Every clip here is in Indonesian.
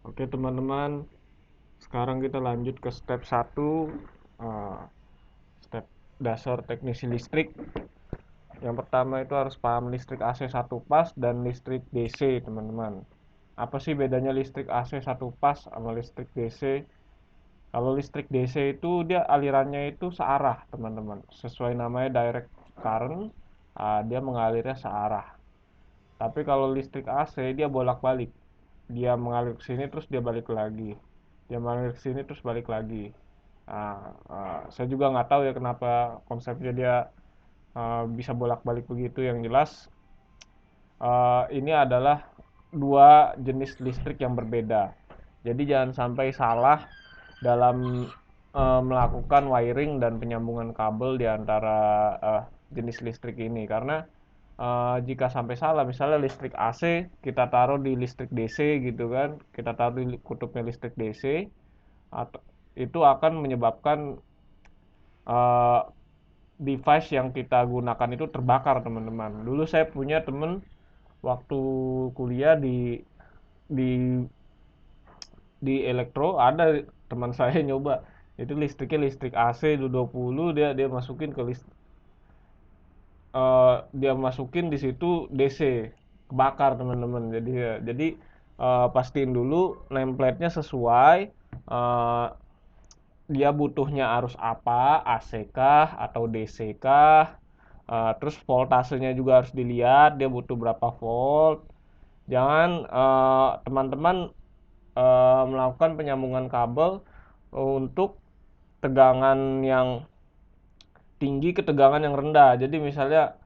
Oke teman-teman, sekarang kita lanjut ke step 1, eh, step dasar teknisi listrik. Yang pertama itu harus paham listrik AC satu pas dan listrik DC teman-teman. Apa sih bedanya listrik AC satu pas sama listrik DC? Kalau listrik DC itu dia alirannya itu searah teman-teman. Sesuai namanya direct current, dia mengalirnya searah. Tapi kalau listrik AC dia bolak-balik. Dia mengalir ke sini terus dia balik lagi. Dia mengalir ke sini terus balik lagi. Saya juga nggak tahu ya kenapa konsepnya dia bisa bolak-balik begitu. Yang jelas ini adalah dua jenis listrik yang berbeda. Jadi jangan sampai salah dalam melakukan wiring dan penyambungan kabel di antara jenis listrik ini, karena jika sampai salah, misalnya listrik AC kita taruh di listrik DC gitu kan, kita taruh di kutubnya listrik DC, atau itu akan menyebabkan uh, device yang kita gunakan itu terbakar teman-teman. Dulu saya punya temen waktu kuliah di di elektro, ada teman saya nyoba itu listriknya listrik AC 20, dia masukin ke dia masukin di situ DC, kebakar teman-teman. Jadi pastiin dulu nameplate-nya sesuai, uh, dia butuhnya arus apa, AC kah atau DC kah. Terus voltasenya juga harus dilihat, dia butuh berapa volt. Jangan teman-teman melakukan penyambungan kabel untuk tegangan yang tinggi ke tegangan yang rendah. Jadi misalnya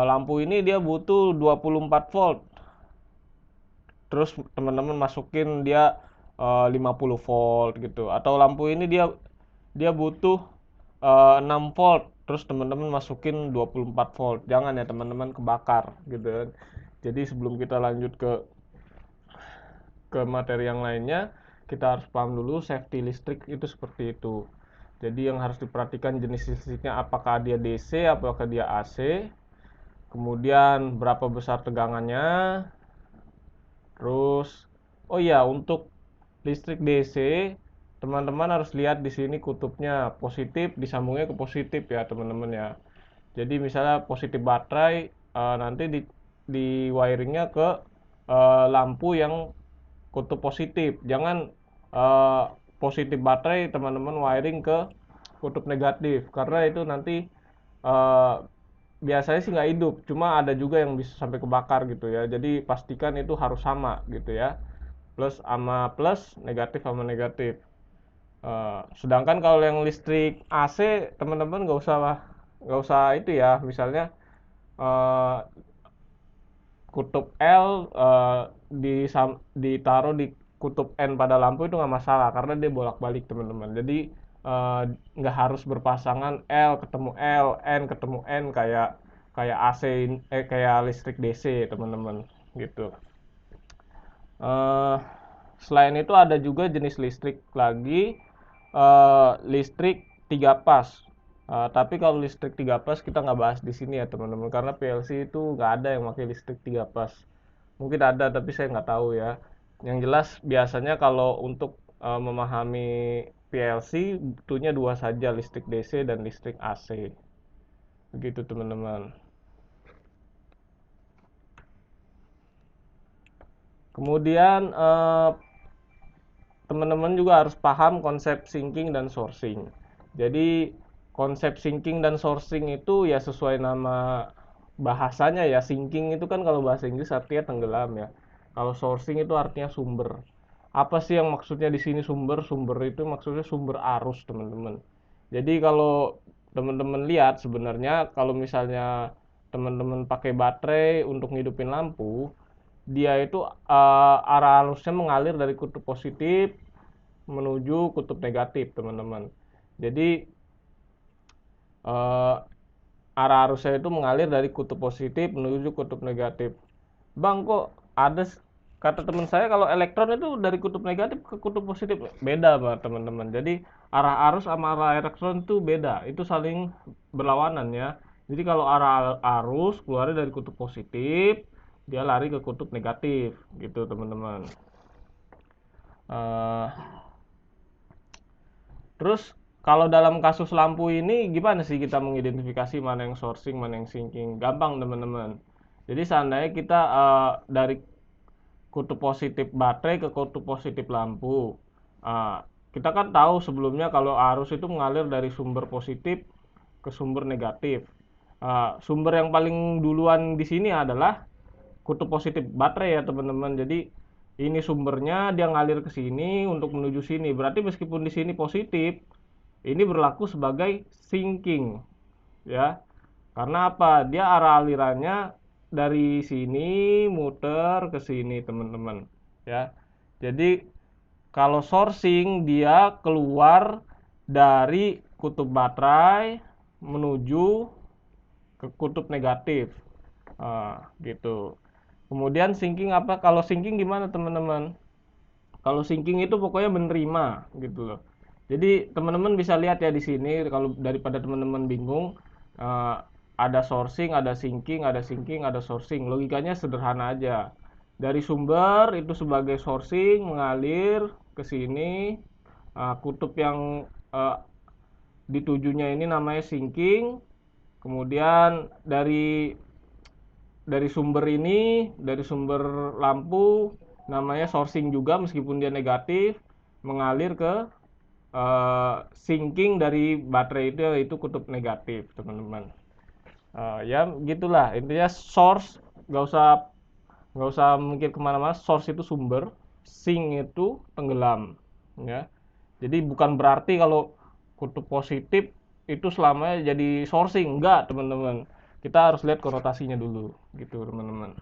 lampu ini dia butuh 24 volt. Terus teman-teman masukin dia 50 volt gitu. Atau lampu ini dia butuh 6 volt. Terus teman-teman masukin 24 volt. Jangan ya teman-teman, kebakar gitu kan. Jadi sebelum kita lanjut ke materi yang lainnya, kita harus paham dulu safety listrik itu seperti itu. Jadi yang harus diperhatikan jenis listriknya, apakah dia DC, apakah dia AC, kemudian berapa besar tegangannya. Terus, oh iya, untuk listrik DC, teman-teman harus lihat di sini kutubnya positif, disambungnya ke positif ya teman-teman ya. Jadi misalnya positif baterai, nanti di wiringnya ke lampu yang kutub positif. Jangan positif baterai teman-teman wiring ke kutub negatif, karena itu nanti uh, biasanya sih nggak hidup, cuma ada juga yang bisa sampai kebakar gitu ya. Jadi pastikan itu harus sama gitu ya, plus sama plus, negatif sama negatif. Sedangkan kalau yang listrik AC teman-teman nggak usah itu ya, misalnya uh, kutub L ditaruh di kutub N pada lampu itu nggak masalah, karena dia bolak-balik teman-teman. Jadi nggak harus berpasangan L ketemu L, N ketemu N, kayak kayak AC, kayak listrik DC teman-teman gitu. eh Selain itu ada juga jenis listrik lagi, listrik 3 pas. Tapi kalau listrik 3 pas kita nggak bahas di sini ya teman-teman, karena PLC itu nggak ada yang pakai listrik 3 pas. Mungkin ada tapi saya nggak tahu ya. Yang jelas biasanya kalau untuk memahami PLC butuhnya dua saja, listrik DC dan listrik AC. Begitu teman-teman. Kemudian teman-teman juga harus paham konsep sinking dan sourcing. Jadi konsep sinking dan sourcing itu ya sesuai nama bahasanya ya. Sinking itu kan kalau bahasa Inggris artinya tenggelam ya. Kalau sourcing itu artinya sumber. Apa sih yang maksudnya di sini sumber? Sumber itu maksudnya sumber arus, teman-teman. Jadi kalau teman-teman lihat, sebenarnya kalau misalnya teman-teman pakai baterai untuk ngidupin lampu, dia itu arah arusnya mengalir dari kutub positif menuju kutub negatif teman-teman. Jadi uh, arah arusnya itu mengalir dari kutub positif menuju kutub negatif. Bang, kok ada, kata teman saya, kalau elektron itu dari kutub negatif ke kutub positif? Beda Pak teman-teman. Jadi arah arus sama arah elektron itu beda, itu saling berlawanan ya. Jadi kalau arah arus keluarnya dari kutub positif, dia lari ke kutub negatif, gitu teman-teman. Uh, Terus kalau dalam kasus lampu ini gimana sih kita mengidentifikasi mana yang sourcing, mana yang sinking? Gampang teman-teman. Jadi seandainya kita dari kutub positif baterai ke kutub positif lampu. Kita kan tahu sebelumnya kalau arus itu mengalir dari sumber positif ke sumber negatif. Sumber yang paling duluan di sini adalah kutub positif baterai ya teman-teman. Jadi ini sumbernya dia ngalir ke sini untuk menuju sini. Berarti meskipun di sini positif, ini berlaku sebagai sinking ya. Karena apa? Dia arah alirannya dari sini muter ke sini teman-teman ya. Jadi kalau sourcing dia keluar dari kutub baterai menuju ke kutub negatif. Gitu. Kemudian sinking apa? Kalau sinking gimana teman-teman? Kalau sinking itu pokoknya menerima gitu loh. Jadi teman-teman bisa lihat ya di sini kalau daripada teman-teman bingung, eh, ada sourcing, ada sinking, ada sinking, ada sourcing. Logikanya sederhana aja. Dari sumber itu sebagai sourcing mengalir ke sini, kutub yang ditujunya ini namanya sinking. Kemudian dari sumber ini, dari sumber lampu namanya sourcing juga meskipun dia negatif, mengalir ke sinking dari baterai itu kutub negatif teman-teman. Ya gitulah intinya source, nggak usah mikir kemana-mana. Source itu sumber, sink itu tenggelam ya. Jadi bukan berarti kalau kutub positif itu selamanya jadi sourcing, enggak teman-teman. Kita harus lihat konotasinya dulu gitu teman-teman.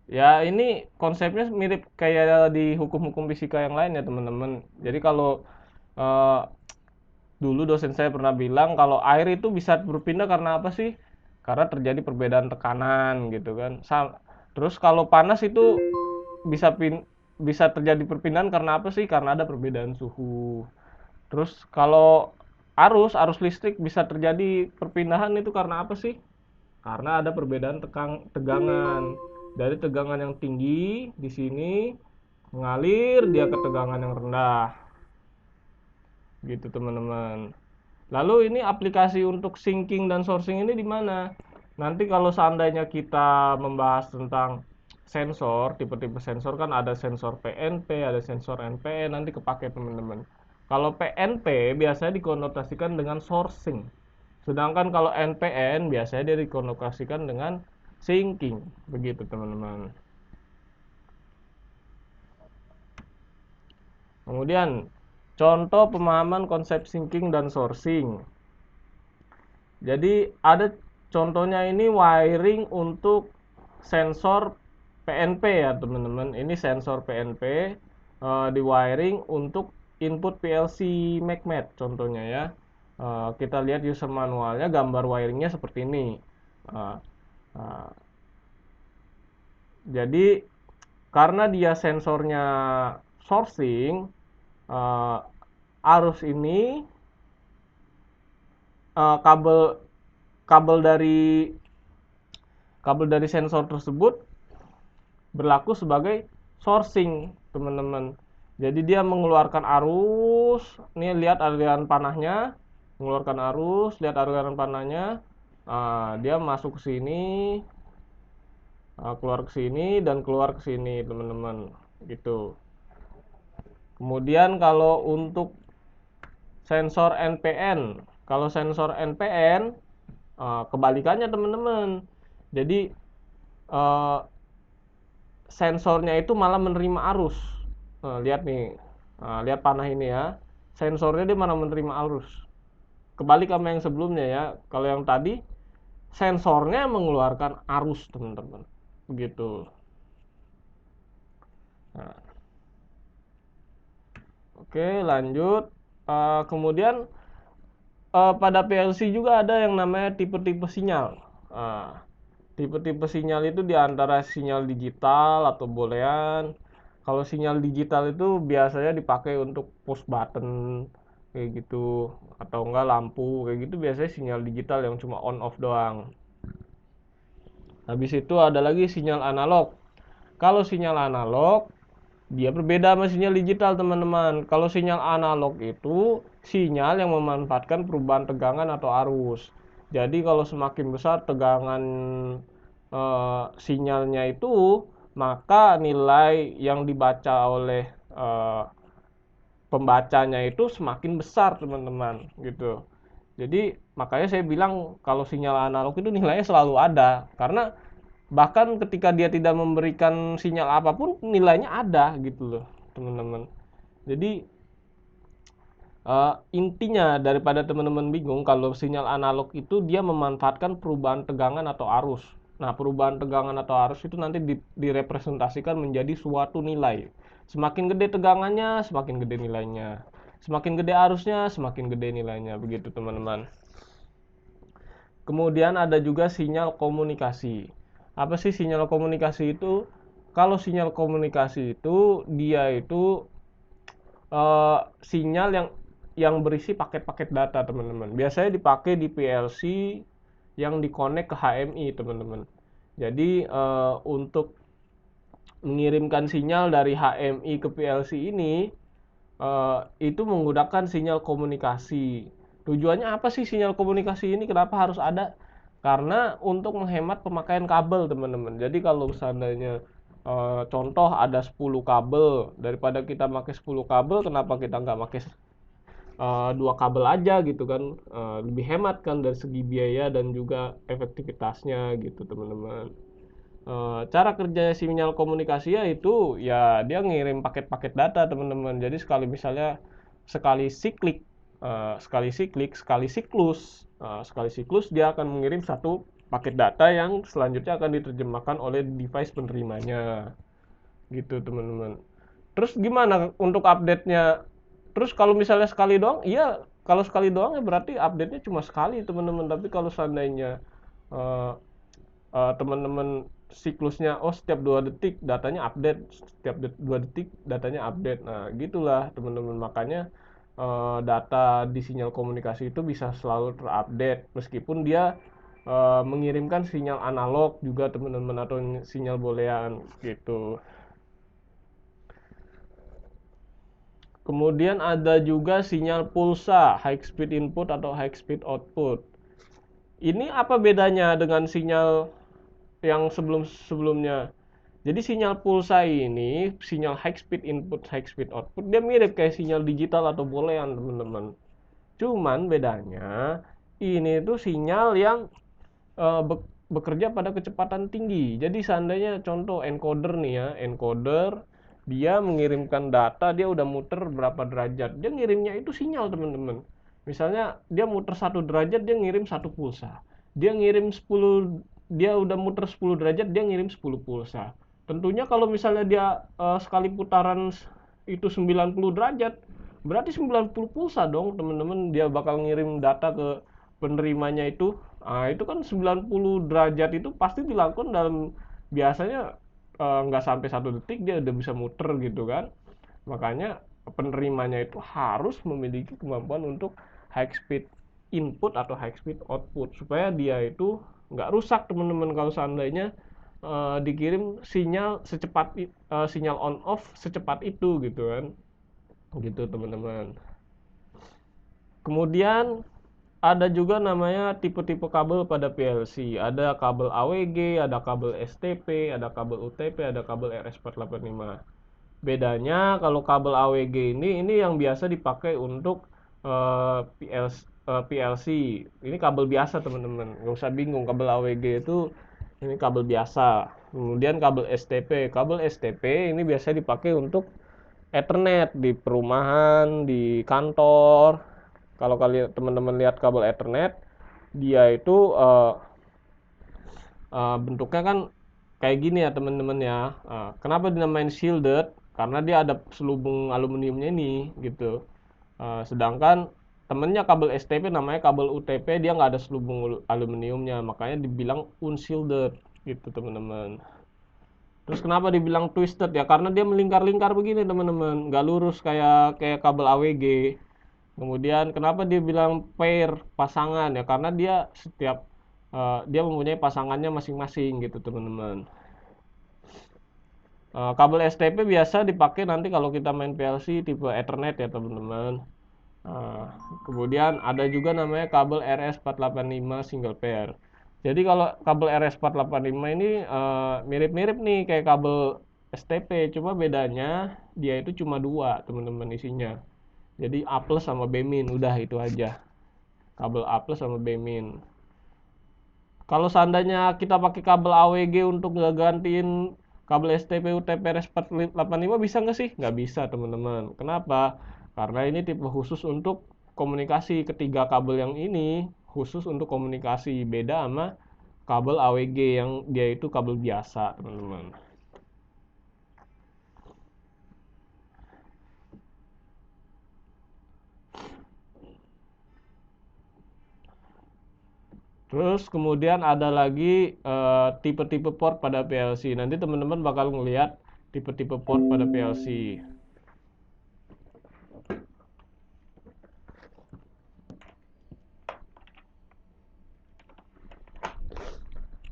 Ya ini konsepnya mirip kayak di hukum-hukum fisika yang lain ya teman-teman. Jadi kalau eh, dulu dosen saya pernah bilang kalau air itu bisa berpindah karena apa sih? Karena terjadi perbedaan tekanan gitu kan. Terus kalau panas itu bisa terjadi perpindahan karena apa sih? Karena ada perbedaan suhu. Terus kalau arus listrik bisa terjadi perpindahan itu karena apa sih? Karena ada perbedaan tegangan. Dari tegangan yang tinggi di sini mengalir dia ke tegangan yang rendah. Gitu teman-teman. Lalu ini aplikasi untuk syncing dan sourcing ini di mana? Nanti kalau seandainya kita membahas tentang sensor, tipe-tipe sensor kan ada sensor PNP, ada sensor NPN, nanti kepake teman-teman. Kalau PNP biasanya dikonotasikan dengan sourcing. Sedangkan kalau NPN biasanya dia dikonotasikan dengan syncing. Begitu teman-teman. Kemudian contoh pemahaman konsep syncing dan sourcing. Jadi ada contohnya ini wiring untuk sensor PNP ya teman-teman. Ini sensor PNP di wiring untuk input PLC MACMAT contohnya ya. Kita lihat user manualnya, gambar wiringnya seperti ini. Uh, uh, jadi karena dia sensornya sourcing, arus ini kabel kabel dari sensor tersebut berlaku sebagai sourcing teman-teman. Jadi dia mengeluarkan arus, nih lihat aliran panahnya, mengeluarkan arus, lihat aliran panahnya, dia masuk ke sini, keluar ke sini dan keluar ke sini teman-teman, gitu. Kemudian kalau untuk sensor NPN, kalau sensor NPN kebalikannya teman-teman. Jadi sensornya itu malah menerima arus. Lihat nih, lihat panah ini ya. Sensornya dia malah menerima arus. Kebalik sama yang sebelumnya ya. Kalau yang tadi sensornya mengeluarkan arus teman-teman. Begitu. Nah, oke lanjut. Kemudian pada PLC juga ada yang namanya tipe-tipe sinyal. Tipe-tipe sinyal itu diantara sinyal digital atau boolean. Kalau sinyal digital itu biasanya dipakai untuk push button, kayak gitu, atau enggak lampu kayak gitu, biasanya sinyal digital yang cuma on off doang. Habis itu ada lagi sinyal analog. Kalau sinyal analog dia berbeda sama sinyal digital, teman-teman. Kalau sinyal analog itu sinyal yang memanfaatkan perubahan tegangan atau arus. Jadi kalau semakin besar tegangan sinyalnya itu, maka nilai yang dibaca oleh eh, pembacanya itu semakin besar, teman-teman, gitu. Jadi makanya saya bilang kalau sinyal analog itu nilainya selalu ada, karena bahkan ketika dia tidak memberikan sinyal apapun nilainya ada gitu loh, teman-teman. Jadi intinya daripada teman-teman bingung, kalau sinyal analog itu dia memanfaatkan perubahan tegangan atau arus. Nah, perubahan tegangan atau arus itu nanti direpresentasikan menjadi suatu nilai. Semakin gede tegangannya, semakin gede nilainya. Semakin gede arusnya, semakin gede nilainya. Begitu, teman-teman. Kemudian ada juga sinyal komunikasi. Apa sih sinyal komunikasi itu? Kalau sinyal komunikasi itu dia itu sinyal yang berisi paket-paket data, teman-teman. Biasanya dipakai di PLC yang dikonek ke HMI, teman-teman. Jadi untuk mengirimkan sinyal dari HMI ke PLC ini itu menggunakan sinyal komunikasi. Tujuannya apa sih sinyal komunikasi ini? Kenapa harus ada? Karena untuk menghemat pemakaian kabel, teman-teman. Jadi kalau seandainya contoh ada 10 kabel, daripada kita pakai 10 kabel, kenapa kita nggak pakai 2 kabel aja gitu kan? Lebih hemat kan dari segi biaya dan juga efektivitasnya gitu, teman-teman. Cara kerja sinyal komunikasi ya itu ya dia ngirim paket-paket data, teman-teman. Jadi sekali siklik, sekali siklus dia akan mengirim satu paket data yang selanjutnya akan diterjemahkan oleh device penerimanya, gitu, teman-teman. Terus gimana untuk update-nya? Terus kalau misalnya sekali doang, iya, kalau sekali doang ya berarti update-nya cuma sekali, teman-teman. Tapi kalau seandainya eh, teman-teman siklusnya, oh setiap 2 detik datanya update, setiap 2 detik datanya update, nah gitulah, teman-teman. Makanya data di sinyal komunikasi itu bisa selalu terupdate meskipun dia mengirimkan sinyal analog juga, teman-teman, atau sinyal boolean gitu. Kemudian ada juga sinyal pulsa, high speed input atau high speed output. Ini apa bedanya dengan sinyal yang sebelum-sebelumnya? Jadi sinyal pulsa ini, sinyal high speed input, high speed output, dia mirip kayak sinyal digital atau boolean, teman-teman. Cuman bedanya, ini tuh sinyal yang bekerja pada kecepatan tinggi. Jadi seandainya contoh encoder nih ya, encoder dia mengirimkan data, dia udah muter berapa derajat, dia ngirimnya itu sinyal, teman-teman. Misalnya dia muter 1 derajat, dia ngirim 1 pulsa. Dia ngirim 10, dia udah muter 10 derajat, dia ngirim 10 pulsa. Tentunya kalau misalnya dia sekali putaran itu 90 derajat, berarti 90 pulsa dong, teman-teman, dia bakal ngirim data ke penerimanya itu. Nah, itu kan 90 derajat itu pasti dilakukan dalam, biasanya nggak sampai 1 detik dia udah bisa muter gitu kan. Makanya penerimanya itu harus memiliki kemampuan untuk high speed input atau high speed output supaya dia itu nggak rusak, teman-teman, kalau seandainya dikirim sinyal sinyal on off secepat itu gitu kan, gitu, teman-teman. Kemudian ada juga namanya tipe-tipe kabel pada PLC. Ada kabel AWG, ada kabel STP, ada kabel UTP, ada kabel RS485. Bedanya kalau kabel AWG ini yang biasa dipakai untuk PLC. Ini kabel biasa, teman-teman. Nggak usah bingung, kabel AWG itu ini kabel biasa. Kemudian kabel STP. Kabel STP ini biasa dipakai untuk Ethernet di perumahan, di kantor. Kalau kalian teman-teman lihat kabel Ethernet, dia itu bentuknya kan kayak gini ya, teman-teman ya. Kenapa dinamain shielded? Karena dia ada selubung aluminiumnya ini gitu. Sedangkan temennya kabel STP namanya kabel UTP, dia nggak ada selubung aluminiumnya, makanya dibilang unshielded gitu, teman-teman. Terus kenapa dibilang twisted ya? Karena dia melingkar-lingkar begini, teman-teman, nggak lurus kayak kabel AWG. Kemudian kenapa dia bilang pair, pasangan ya, karena dia dia mempunyai pasangannya masing-masing gitu teman-teman. Kabel STP biasa dipakai nanti kalau kita main PLC tipe Ethernet ya teman-teman. Uh, Kemudian ada juga namanya kabel RS485 single pair. Jadi kalau kabel RS485 ini mirip-mirip nih kayak kabel STP, cuma bedanya dia itu cuma dua teman-teman isinya. Jadi A plus sama B min, udah itu aja. Kabel A plus sama B min. Kalau seandainya kita pakai kabel AWG untuk ngegantiin kabel STP UTP RS485 bisa nggak sih? Nggak bisa teman-teman. Kenapa? Karena ini tipe khusus untuk komunikasi. Ketiga kabel yang ini khusus untuk komunikasi. Beda sama kabel AWG yang dia itu kabel biasa teman-teman. Terus kemudian ada lagi tipe-tipe port pada PLC. Nanti teman-teman bakal ngelihat tipe-tipe port pada PLC.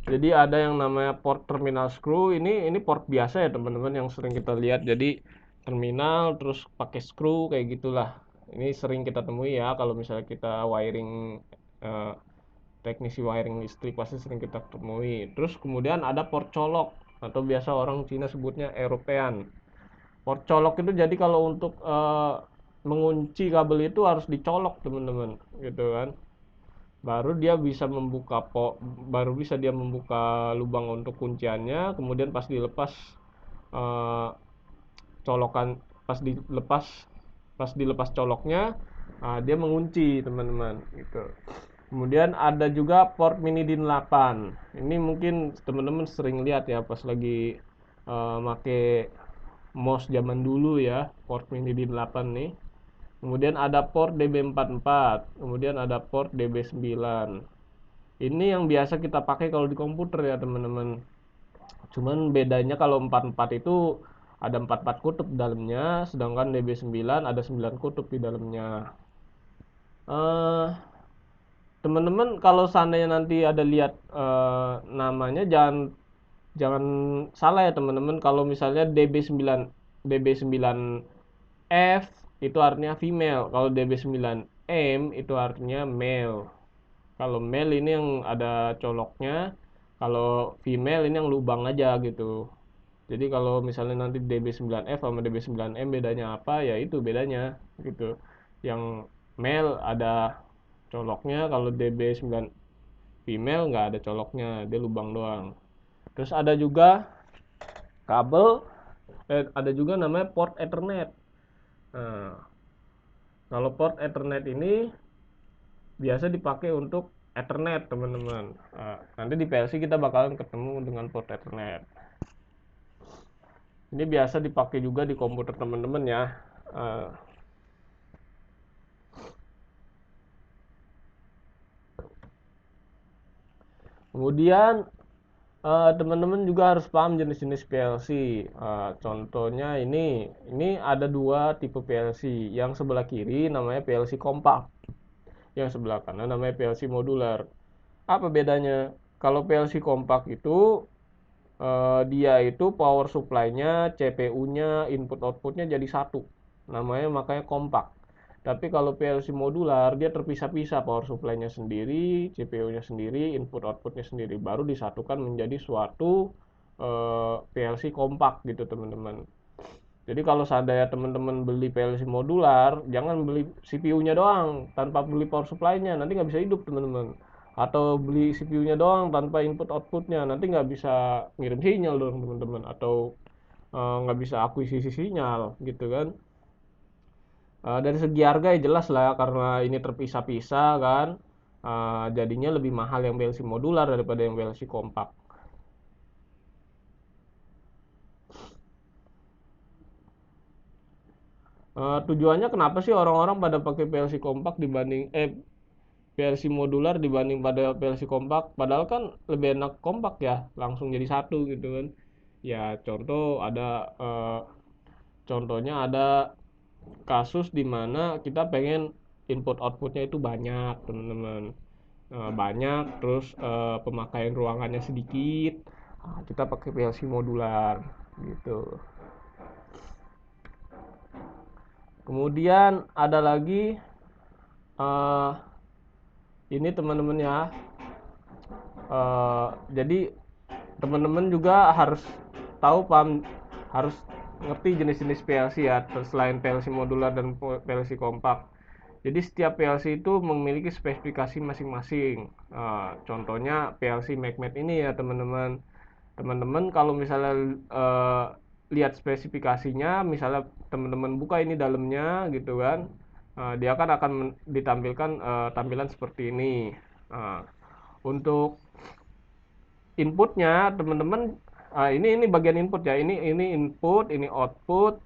Jadi ada yang namanya port terminal screw. Ini port biasa ya teman-teman yang sering kita lihat. Jadi terminal terus pakai screw kayak gitulah. Ini sering kita temui ya kalau misalnya kita wiring eh, teknisi wiring listrik pasti sering kita temui. Terus kemudian ada port colok atau biasa orang Cina sebutnya European. Port colok itu jadi kalau untuk mengunci kabel itu harus dicolok teman-teman, gitu kan. Baru bisa dia membuka lubang untuk kunciannya, kemudian pas dilepas eh, colokan pas dilepas coloknya, dia mengunci teman-teman gitu. Kemudian ada juga port mini DIN 8. Ini mungkin teman-teman sering lihat ya pas lagi make MOS zaman dulu ya, port mini DIN 8 nih. Kemudian ada port DB44, kemudian ada port DB9. Ini yang biasa kita pakai kalau di komputer ya teman-teman. Cuman bedanya kalau 44 itu ada 44 kutub di dalamnya, sedangkan DB9 ada 9 kutub di dalamnya. Eh Teman-teman kalau seandainya nanti ada lihat namanya jangan jangan salah ya teman-teman. Kalau misalnya DB9F itu artinya female, kalau DB9M itu artinya male. Kalau male ini yang ada coloknya, kalau female ini yang lubang aja gitu. Jadi kalau misalnya nanti DB9F sama DB9M bedanya apa, ya itu bedanya gitu. Yang male ada coloknya, kalau DB9 female nggak ada coloknya, dia lubang doang. Terus ada juga kabel, ada juga namanya port Ethernet. Nah, kalau port Ethernet ini biasa dipakai untuk Ethernet teman-teman. Nanti di PLC kita bakalan ketemu dengan port Ethernet. Ini biasa dipakai juga di komputer teman-teman ya. Kemudian teman-teman juga harus paham jenis-jenis PLC. Contohnya ini ada dua tipe PLC. Yang sebelah kiri namanya PLC kompak, yang sebelah kanan namanya PLC modular. Apa bedanya? Kalau PLC kompak itu dia itu power supply-nya, CPU-nya, input output-nya jadi satu. Namanya makanya kompak. Tapi kalau PLC modular dia terpisah-pisah, power supply-nya sendiri, CPU-nya sendiri, input output-nya sendiri, baru disatukan menjadi suatu PLC kompak gitu teman-teman. Jadi kalau seandainya teman-teman beli PLC modular, jangan beli CPU-nya doang tanpa beli power supply-nya, nanti nggak bisa hidup teman-teman. Atau beli CPU-nya doang tanpa input output-nya, nanti nggak bisa ngirim sinyal dong teman-teman. Atau nggak bisa akuisisi sinyal gitu kan. Dari segi harga ya jelas lah karena ini terpisah-pisah kan, jadinya lebih mahal yang PLC modular daripada yang PLC kompak. Tujuannya kenapa sih orang-orang pada pakai PLC kompak dibanding PLC modular dibanding pada PLC kompak? Padahal kan lebih enak kompak ya, langsung jadi satu gitu kan. Ya contohnya ada kasus di mana kita pengen input outputnya itu banyak teman-teman. Banyak, terus pemakaian ruangannya sedikit. Nah, kita pakai PLC modular gitu. Kemudian ada lagi eh, ini teman-teman ya. Jadi teman-teman juga harus tahu, paham, harus ngerti jenis-jenis PLC ya, selain PLC modular dan PLC kompak. Jadi setiap PLC itu memiliki spesifikasi masing-masing. Contohnya PLC MacMed ini ya teman-teman. Teman-teman kalau misalnya lihat spesifikasinya, misalnya teman-teman buka ini dalamnya gitu kan, dia kan akan ditampilkan tampilan seperti ini. Untuk inputnya teman-teman, ini bagian input ya, ini input, ini output,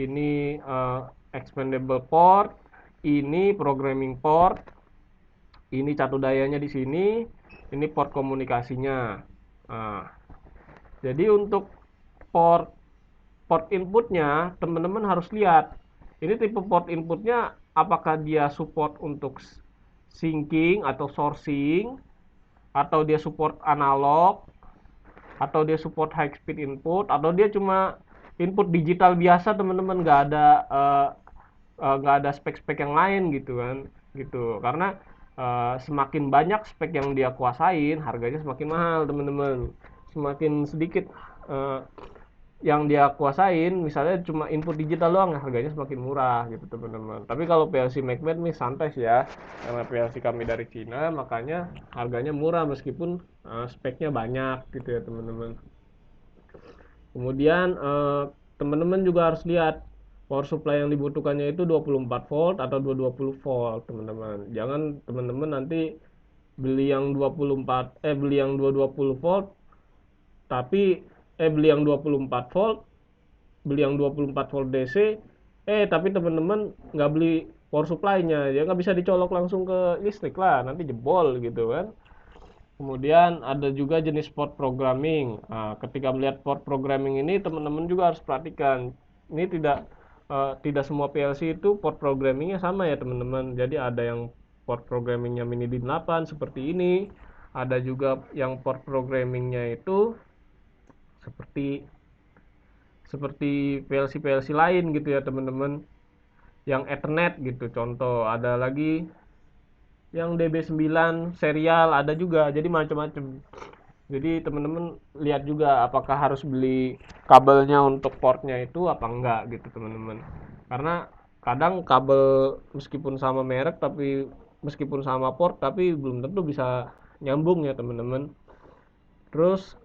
ini expandable port, ini programming port, ini catu dayanya di sini, ini port komunikasinya. Nah, jadi untuk port port inputnya teman-teman harus lihat ini tipe port inputnya, apakah dia support untuk syncing atau sourcing, atau dia support analog, atau dia support high speed input, atau dia cuma input digital biasa teman-teman, nggak ada spek-spek yang lain gitu kan, gitu. Karena semakin banyak spek yang dia kuasain, harganya semakin mahal teman-teman. Semakin sedikit uh, yang dia kuasain, misalnya cuma input digital doang, harganya semakin murah gitu teman-teman. Tapi kalau PLC MacMed nih santai sih ya, karena PLC kami dari Cina, makanya harganya murah meskipun speknya banyak gitu ya teman-teman. Kemudian teman-teman juga harus lihat power supply yang dibutuhkannya itu 24 volt atau 220 volt teman-teman. Jangan teman-teman nanti beli yang 220 volt, tapi beli yang 24 volt, beli yang 24 volt DC, tapi teman-teman nggak beli power supply-nya, ya nggak bisa dicolok langsung ke listrik lah, nanti jebol gitu kan. Kemudian ada juga jenis port programming. Nah, ketika melihat port programming ini teman-teman juga harus perhatikan. Ini tidak semua PLC itu port programmingnya sama ya teman-teman. Jadi ada yang port programmingnya mini DIN 8 seperti ini. Ada juga yang port programmingnya itu seperti seperti PLC-PLC lain gitu ya teman-teman. Yang Ethernet gitu contoh. Ada lagi yang DB9 serial, ada juga, jadi macam-macam. Jadi teman-teman lihat juga apakah harus beli kabelnya untuk portnya itu apa enggak gitu teman-teman. Karena kadang kabel meskipun sama merek, tapi meskipun sama port tapi belum tentu bisa nyambung ya teman-teman. Terus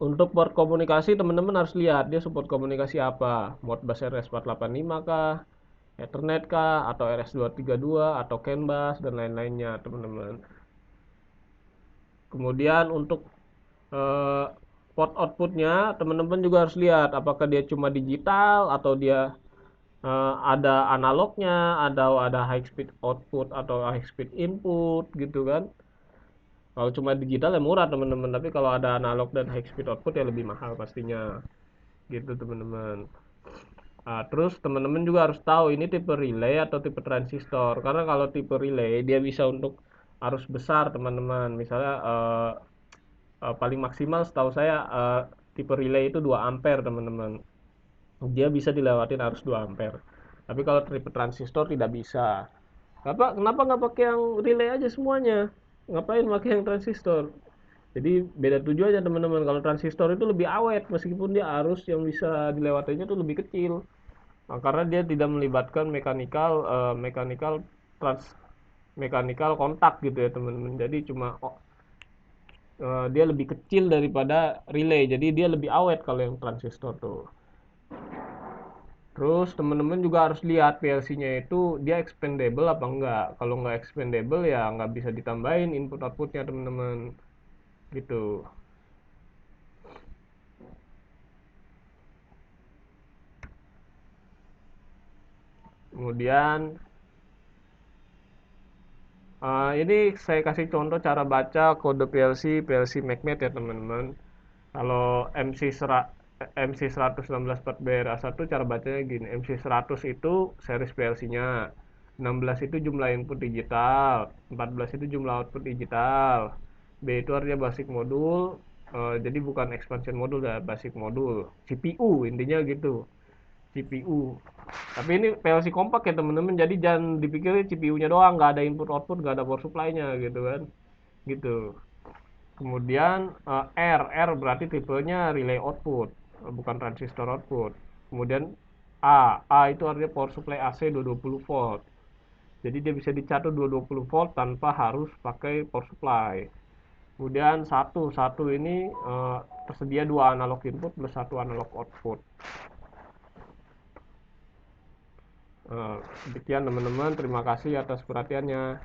untuk port komunikasi teman-teman harus lihat dia support komunikasi apa, Modbus RS485 kah, Ethernet kah, atau RS232 atau CAN bus dan lain-lainnya teman-teman. Kemudian untuk eh, port outputnya teman-teman juga harus lihat apakah dia cuma digital atau dia ada analognya, ada high speed output atau high speed input gitu kan. Kalau cuma digital ya murah teman-teman, tapi kalau ada analog dan high speed output ya lebih mahal pastinya gitu teman-teman. Terus teman-teman juga harus tahu ini tipe relay atau tipe transistor, karena kalau tipe relay dia bisa untuk arus besar teman-teman. Misalnya paling maksimal setahu saya tipe relay itu 2 ampere teman-teman, dia bisa dilewatin arus 2 ampere. Tapi kalau tipe transistor tidak bisa. Kenapa nggak pakai yang relay aja semuanya, ngapain pakai yang transistor? Jadi beda tujuannya teman-teman. Kalau transistor itu lebih awet meskipun dia arus yang bisa dilewatinya itu lebih kecil. Karena dia tidak melibatkan trans mekanikal kontak gitu ya teman-teman. Jadi cuma dia lebih kecil daripada relay, jadi dia lebih awet kalau yang transistor tuh. Terus teman-teman juga harus lihat PLC-nya itu dia expandable apa enggak. Kalau nggak expandable ya nggak bisa ditambahin input outputnya teman-teman gitu. Kemudian ini saya kasih contoh cara baca kode PLC MacMed ya teman-teman. Kalau MC 116 4BRA1 cara bacanya gini, MC100 itu series PLC-nya, 16 itu jumlah input digital, 14 itu jumlah output digital. B itu artinya basic modul, jadi bukan expansion modul ya, basic modul. CPU intinya gitu, CPU. Tapi ini PLC kompak ya teman-teman, jadi jangan dipikir CPU-nya doang, nggak ada input output, nggak ada power supply-nya gitu kan, gitu. Kemudian R berarti tipenya relay output, bukan transistor output. Kemudian A itu artinya power supply AC 220 volt. Jadi dia bisa dicatat 220 volt tanpa harus pakai power supply. Kemudian satu ini tersedia dua analog input plus satu analog output. Demikian teman-teman, terima kasih atas perhatiannya.